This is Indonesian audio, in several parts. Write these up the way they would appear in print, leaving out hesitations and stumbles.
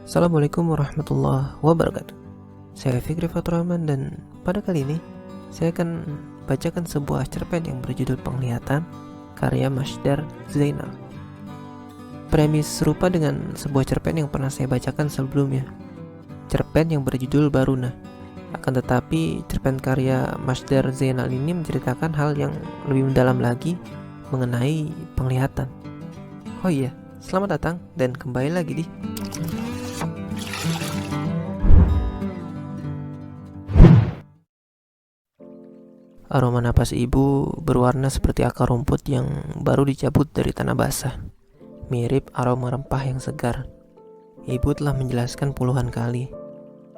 Assalamualaikum warahmatullahi wabarakatuh. Saya Fikri Faturrahman dan pada kali ini saya akan bacakan sebuah cerpen yang berjudul Penglihatan karya Mashdar Zainal. Premis serupa dengan sebuah cerpen yang pernah saya bacakan sebelumnya, cerpen yang berjudul Baruna. Akan tetapi cerpen karya Mashdar Zainal ini menceritakan hal yang lebih mendalam lagi mengenai penglihatan. Oh iya, selamat datang dan kembali lagi di Aroma napas ibu berwarna seperti akar rumput yang baru dicabut dari tanah basah. Mirip aroma rempah yang segar. Ibu telah menjelaskan puluhan kali,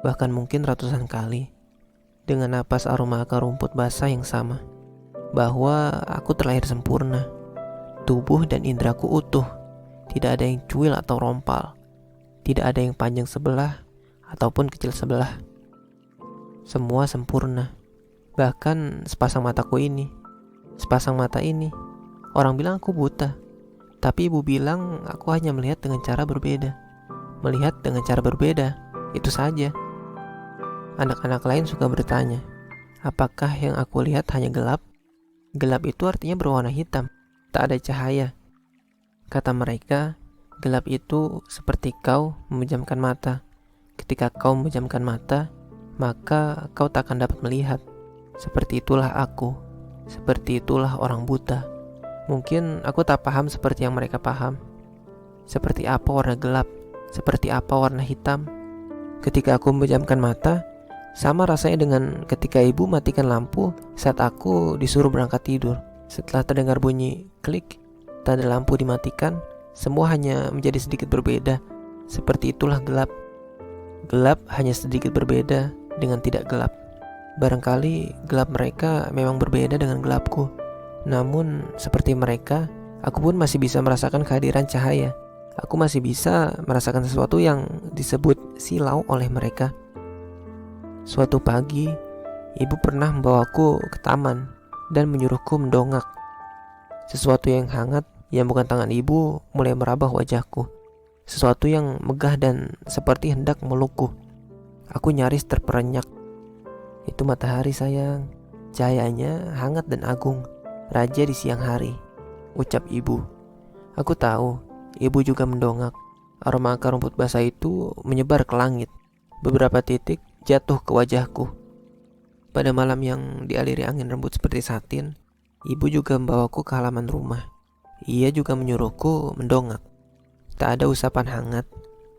bahkan mungkin ratusan kali, dengan napas aroma akar rumput basah yang sama, bahwa aku terlahir sempurna. Tubuh dan indraku utuh, tidak ada yang cuil atau rompal, tidak ada yang panjang sebelah ataupun kecil sebelah. Semua sempurna. Bahkan sepasang mata ini. Orang bilang aku buta, tapi ibu bilang aku hanya melihat dengan cara berbeda. Melihat dengan cara berbeda, itu saja. Anak-anak lain suka bertanya, apakah yang aku lihat hanya gelap? Gelap itu artinya berwarna hitam, tak ada cahaya. Kata mereka, gelap itu seperti kau memejamkan mata. Ketika kau memejamkan mata, maka kau tak akan dapat melihat. Seperti itulah aku, seperti itulah orang buta. Mungkin aku tak paham seperti yang mereka paham. Seperti apa warna gelap, seperti apa warna hitam. Ketika aku memejamkan mata, sama rasanya dengan ketika ibu matikan lampu saat aku disuruh berangkat tidur. Setelah terdengar bunyi klik, tanda lampu dimatikan, semua hanya menjadi sedikit berbeda. Seperti itulah gelap. Gelap hanya sedikit berbeda dengan tidak gelap. Barangkali gelap mereka memang berbeda dengan gelapku. Namun seperti mereka, aku pun masih bisa merasakan kehadiran cahaya. Aku masih bisa merasakan sesuatu yang disebut silau oleh mereka. Suatu pagi, ibu pernah membawaku ke taman dan menyuruhku mendongak. Sesuatu yang hangat yang bukan tangan ibu mulai merabah wajahku. Sesuatu yang megah dan seperti hendak memelukku. Aku nyaris terperenyak. Itu matahari sayang, cahayanya hangat dan agung, raja di siang hari, ucap ibu. Aku tahu, ibu juga mendongak. Aroma akar rumput basah itu menyebar ke langit. Beberapa titik jatuh ke wajahku. Pada malam yang dialiri angin lembut seperti satin, ibu juga membawaku ke halaman rumah. Ia juga menyuruhku mendongak. Tak ada usapan hangat,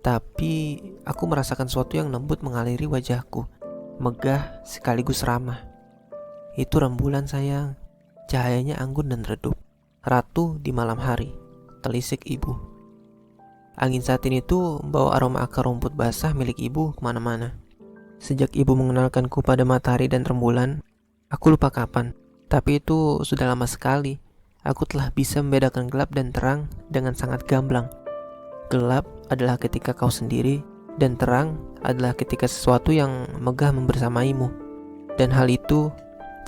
tapi aku merasakan sesuatu yang lembut mengaliri wajahku. Megah sekaligus ramah. Itu rembulan sayang, cahayanya anggun dan redup. Ratu di malam hari, telisik ibu. Angin satin itu membawa aroma akar rumput basah milik ibu kemana-mana. Sejak ibu mengenalkanku pada matahari dan rembulan, aku lupa kapan, tapi itu sudah lama sekali. Aku telah bisa membedakan gelap dan terang dengan sangat gamblang. Gelap adalah ketika kau sendiri, dan terang adalah ketika sesuatu yang megah membersamaimu. Dan hal itu,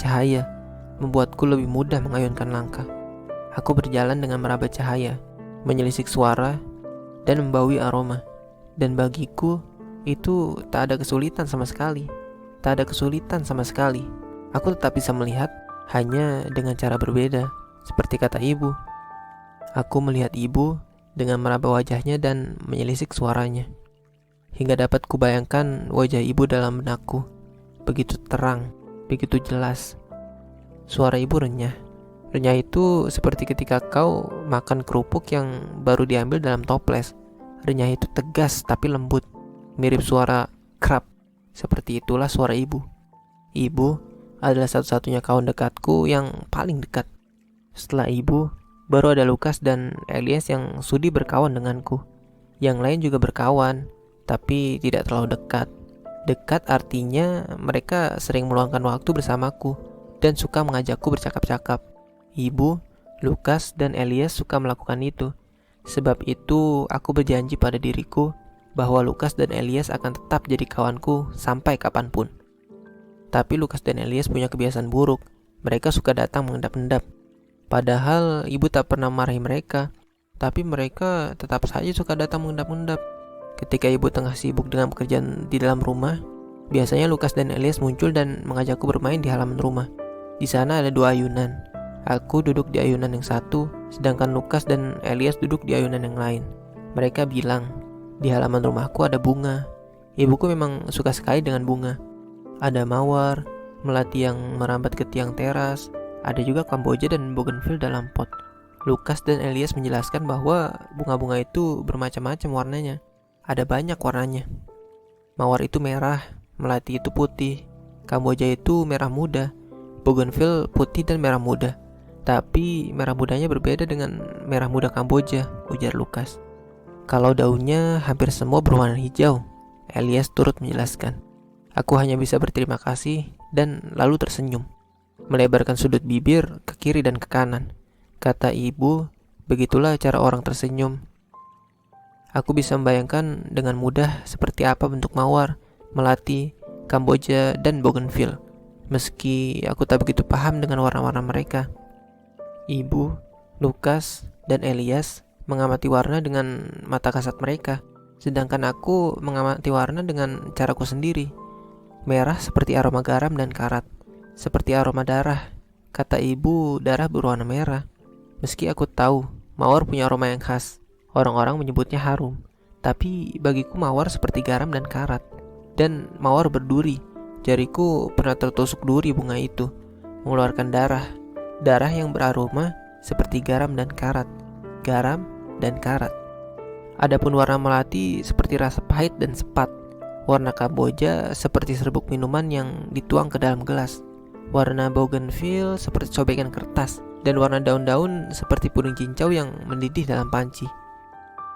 cahaya, membuatku lebih mudah mengayunkan langkah. Aku berjalan dengan meraba cahaya, menyelisik suara, dan membawi aroma. Dan bagiku, itu tak ada kesulitan sama sekali. Tak ada kesulitan sama sekali. Aku tetap bisa melihat, hanya dengan cara berbeda, seperti kata ibu. Aku melihat ibu dengan meraba wajahnya dan menyelisik suaranya. Hingga dapat kubayangkan wajah ibu dalam benakku. Begitu terang, begitu jelas. Suara ibu renyah. Renyah itu seperti ketika kau makan kerupuk yang baru diambil dalam toples. Renyah itu tegas tapi lembut, mirip suara krap. Seperti itulah suara ibu. Ibu adalah satu-satunya kawan dekatku yang paling dekat. Setelah ibu, baru ada Lukas dan Elias yang sudi berkawan denganku. Yang lain juga berkawan, tapi tidak terlalu dekat. Dekat artinya mereka sering meluangkan waktu bersamaku dan suka mengajakku bercakap-cakap. Ibu, Lukas, dan Elias suka melakukan itu. Sebab itu aku berjanji pada diriku bahwa Lukas dan Elias akan tetap jadi kawanku sampai kapanpun. Tapi Lukas dan Elias punya kebiasaan buruk. Mereka suka datang mengendap-endap. Padahal ibu tak pernah marahi mereka, tapi mereka tetap saja suka datang mengendap-endap. Ketika ibu tengah sibuk dengan pekerjaan di dalam rumah, biasanya Lukas dan Elias muncul dan mengajakku bermain di halaman rumah. Di sana ada 2 ayunan. Aku duduk di ayunan yang satu, sedangkan Lukas dan Elias duduk di ayunan yang lain. Mereka bilang, di halaman rumahku ada bunga. Ibuku memang suka sekali dengan bunga. Ada mawar, melati yang merambat ke tiang teras, ada juga kamboja dan bougainville dalam pot. Lukas dan Elias menjelaskan bahwa bunga-bunga itu bermacam-macam warnanya. Ada banyak warnanya. Mawar itu merah, melati itu putih, kamboja itu merah muda, bougainville putih dan merah muda. Tapi merah mudanya berbeda dengan merah muda Kamboja, ujar Lukas. Kalau daunnya hampir semua berwarna hijau, Elias turut menjelaskan. Aku hanya bisa berterima kasih dan lalu tersenyum, melebarkan sudut bibir ke kiri dan ke kanan. Kata ibu, begitulah cara orang tersenyum. Aku bisa membayangkan dengan mudah seperti apa bentuk mawar, melati, kamboja, dan bougainville, meski aku tak begitu paham dengan warna-warna mereka. Ibu, Lukas, dan Elias mengamati warna dengan mata kasat mereka, sedangkan aku mengamati warna dengan caraku sendiri. Merah seperti aroma garam dan karat, seperti aroma darah. Kata ibu, darah berwarna merah. Meski aku tahu mawar punya aroma yang khas, orang-orang menyebutnya harum, tapi bagiku mawar seperti garam dan karat. Dan mawar berduri. Jariku pernah tertusuk duri bunga itu, mengeluarkan darah. Darah yang beraroma seperti garam dan karat. Garam dan karat. Adapun warna melati seperti rasa pahit dan sepat. Warna kamboja seperti serbuk minuman yang dituang ke dalam gelas. Warna bougainville seperti sobekan kertas. Dan warna daun-daun seperti puding cincau yang mendidih dalam panci.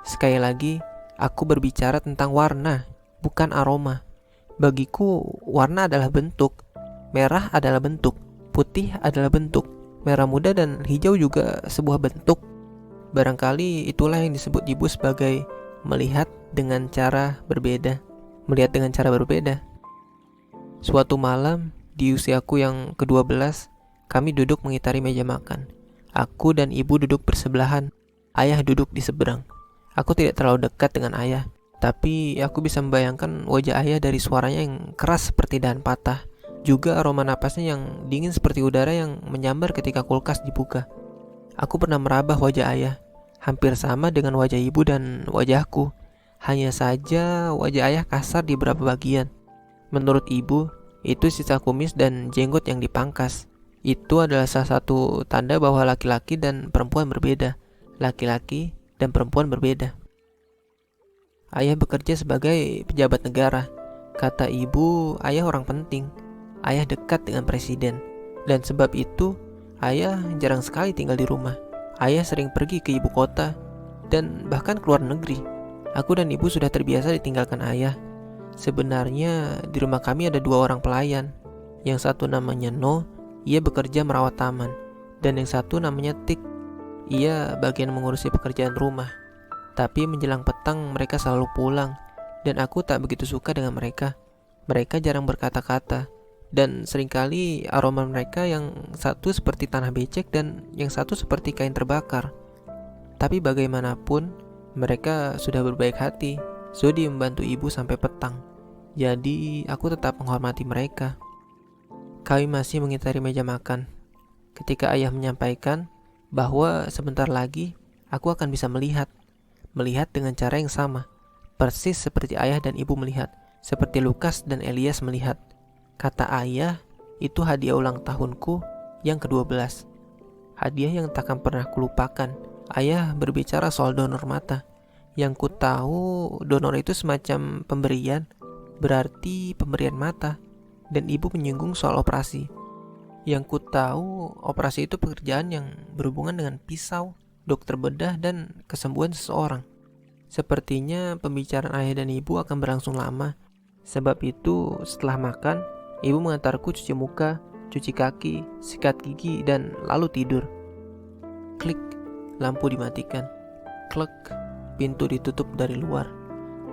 Sekali lagi, aku berbicara tentang warna, bukan aroma. Bagiku, warna adalah bentuk. Merah adalah bentuk. Putih adalah bentuk. Merah muda dan hijau juga sebuah bentuk. Barangkali itulah yang disebut ibu sebagai melihat dengan cara berbeda. Melihat dengan cara berbeda. Suatu malam, di usiaku yang ke-12, kami duduk mengitari meja makan. Aku dan ibu duduk bersebelahan. Ayah duduk di seberang. Aku tidak terlalu dekat dengan ayah, tapi aku bisa membayangkan wajah ayah dari suaranya yang keras seperti dahan patah. Juga aroma napasnya yang dingin seperti udara yang menyambar ketika kulkas dibuka. Aku pernah merabah wajah ayah, hampir sama dengan wajah ibu dan wajahku. Hanya saja wajah ayah kasar di beberapa bagian. Menurut ibu, itu sisa kumis dan jenggot yang dipangkas. Itu adalah salah satu tanda bahwa laki-laki dan perempuan berbeda. Laki-laki dan perempuan berbeda. Ayah bekerja sebagai pejabat negara. Kata ibu, ayah orang penting. Ayah dekat dengan presiden. Dan sebab itu, ayah jarang sekali tinggal di rumah. Ayah sering pergi ke ibu kota dan bahkan ke luar negeri. Aku dan ibu sudah terbiasa ditinggalkan ayah. Sebenarnya di rumah kami ada 2 orang pelayan. Yang satu namanya No, ia bekerja merawat taman. Dan yang satu namanya Tik, ia bagian mengurusi pekerjaan rumah. Tapi menjelang petang mereka selalu pulang. Dan aku tak begitu suka dengan mereka. Mereka jarang berkata-kata. Dan seringkali aroma mereka yang satu seperti tanah becek dan yang satu seperti kain terbakar. Tapi bagaimanapun, mereka sudah berbaik hati, sudi membantu ibu sampai petang. Jadi aku tetap menghormati mereka. Kami masih mengitari meja makan. Ketika ayah menyampaikan bahwa sebentar lagi aku akan bisa melihat dengan cara yang sama, persis seperti ayah dan ibu melihat, seperti Lukas dan Elias melihat. Kata ayah, itu hadiah ulang tahunku yang ke-12. Hadiah yang takkan pernah kulupakan. Ayah berbicara soal donor mata. Yang ku tahu donor itu semacam pemberian, berarti pemberian mata. Dan ibu menyinggung soal operasi. Yang ku tahu operasi itu pekerjaan yang berhubungan dengan pisau, dokter bedah, dan kesembuhan seseorang. Sepertinya pembicaraan ayah dan ibu akan berlangsung lama. Sebab itu setelah makan, ibu mengantarku cuci muka, cuci kaki, sikat gigi, dan lalu tidur. Klik, lampu dimatikan. Klek, pintu ditutup dari luar.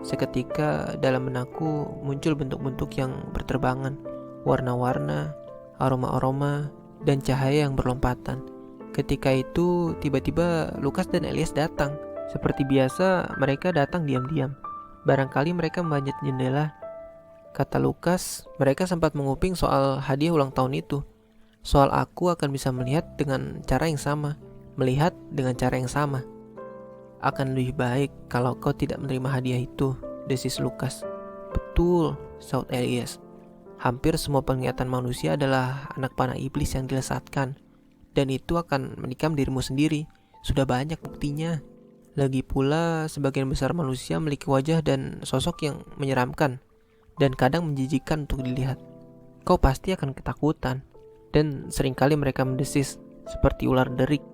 Seketika dalam benakku muncul bentuk-bentuk yang berterbangan, warna-warna, aroma-aroma, dan cahaya yang berlompatan. Ketika itu tiba-tiba Lukas dan Elias datang. Seperti biasa mereka datang diam-diam. Barangkali mereka memanjat jendela. Kata Lukas, mereka sempat menguping soal hadiah ulang tahun itu. Soal aku akan bisa melihat dengan cara yang sama, melihat dengan cara yang sama. Akan lebih baik kalau kau tidak menerima hadiah itu, desis Lukas. Betul, saut Elias. Hampir semua penglihatan manusia adalah anak panah iblis yang dilesatkan. Dan itu akan menikam dirimu sendiri. Sudah banyak buktinya. Lagi pula, sebagian besar manusia memiliki wajah dan sosok yang menyeramkan dan kadang menjijikkan untuk dilihat. Kau pasti akan ketakutan. Dan seringkali mereka mendesis seperti ular derik,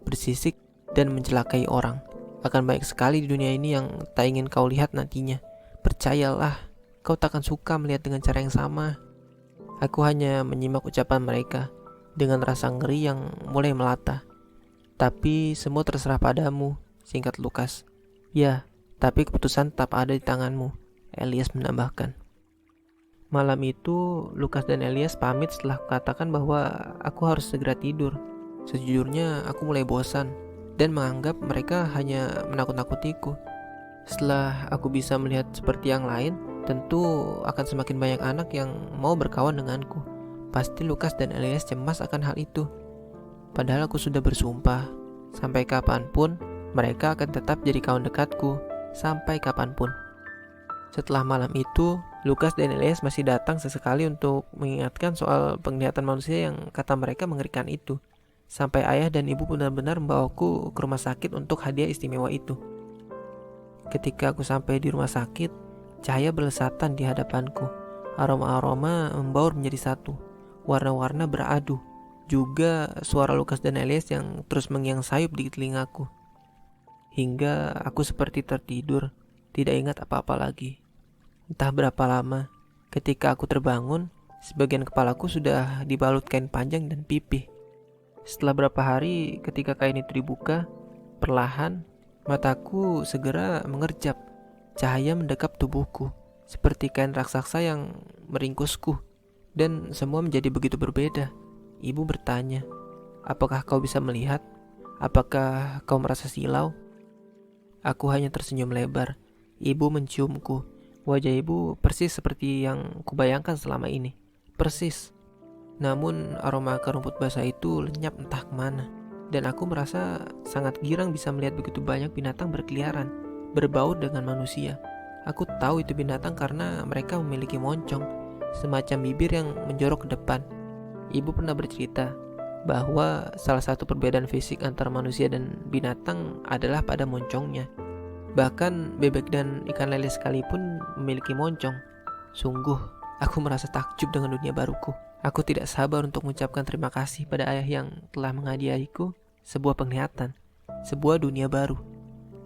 bersisik dan mencelakai orang. Akan banyak sekali di dunia ini yang tak ingin kau lihat nantinya. Percayalah, kau takkan suka melihat dengan cara yang sama. Aku hanya menyimak ucapan mereka dengan rasa ngeri yang mulai melata. Tapi semua terserah padamu, singkat Lukas. Ya, tapi keputusan tetap ada di tanganmu, Elias menambahkan. Malam itu, Lukas dan Elias pamit setelah katakan bahwa aku harus segera tidur. Sejujurnya, aku mulai bosan dan menganggap mereka hanya menakut-nakutiku. Setelah aku bisa melihat seperti yang lain, tentu akan semakin banyak anak yang mau berkawan denganku. Pasti Lukas dan Elias cemas akan hal itu. Padahal aku sudah bersumpah, sampai kapanpun mereka akan tetap jadi kawan dekatku, sampai kapanpun. Setelah malam itu, Lukas dan Elias masih datang sesekali untuk mengingatkan soal penglihatan manusia yang kata mereka mengerikan itu. Sampai ayah dan ibu benar-benar membawaku ke rumah sakit untuk hadiah istimewa itu. Ketika aku sampai di rumah sakit, cahaya berlesatan di hadapanku. Aroma-aroma membaur menjadi satu. Warna-warna beradu. Juga suara Lukas dan Elias yang terus mengiang sayup di telingaku. Hingga aku seperti tertidur, tidak ingat apa-apa lagi. Entah berapa lama, ketika aku terbangun, sebagian kepalaku sudah dibalut kain panjang dan pipih. Setelah berapa hari ketika kain itu dibuka, perlahan mataku segera mengerjap. Cahaya mendekap tubuhku, seperti kain raksasa yang meringkusku. Dan semua menjadi begitu berbeda. Ibu bertanya, apakah kau bisa melihat? Apakah kau merasa silau? Aku hanya tersenyum lebar. Ibu menciumku. Wajah ibu persis seperti yang kubayangkan selama ini. Persis. Namun aroma akar rumput basah itu lenyap entah kemana. Dan aku merasa sangat girang bisa melihat begitu banyak binatang berkeliaran, berbaur dengan manusia. Aku tahu itu binatang karena mereka memiliki moncong, semacam bibir yang menjorok ke depan. Ibu pernah bercerita bahwa salah satu perbedaan fisik antara manusia dan binatang adalah pada moncongnya. Bahkan bebek dan ikan lele sekalipun memiliki moncong. Sungguh, aku merasa takjub dengan dunia baruku. Aku tidak sabar untuk mengucapkan terima kasih pada ayah yang telah menghadiahiku sebuah penglihatan, sebuah dunia baru.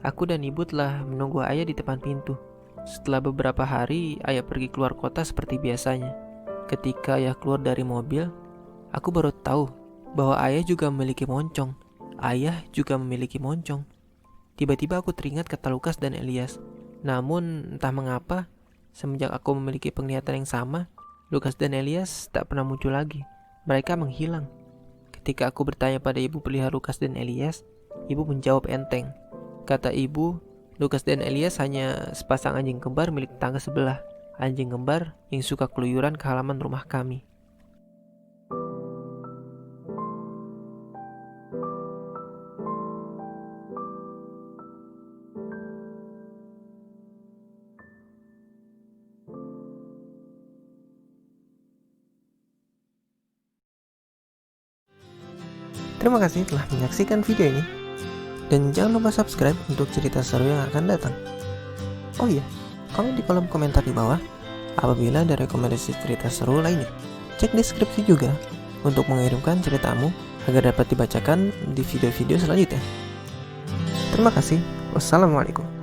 Aku dan ibu telah menunggu ayah di depan pintu. Setelah beberapa hari, ayah pergi keluar kota seperti biasanya. Ketika ayah keluar dari mobil, aku baru tahu bahwa ayah juga memiliki moncong. Ayah juga memiliki moncong. Tiba-tiba aku teringat kata Lukas dan Elias. Namun entah mengapa, semenjak aku memiliki penglihatan yang sama, Lukas dan Elias tak pernah muncul lagi. Mereka menghilang. Ketika aku bertanya pada ibu pelihara Lukas dan Elias, ibu menjawab enteng. Kata ibu, Lukas dan Elias hanya sepasang anjing kembar milik tetangga sebelah. Anjing kembar yang suka keluyuran ke halaman rumah kami. Terima kasih telah menyaksikan video ini. Dan jangan lupa subscribe untuk cerita seru yang akan datang. Oh iya, komen di kolom komentar di bawah apabila ada rekomendasi cerita seru lainnya. Cek deskripsi juga untuk mengirimkan ceritamu agar dapat dibacakan di video-video selanjutnya. Terima kasih. Wassalamualaikum.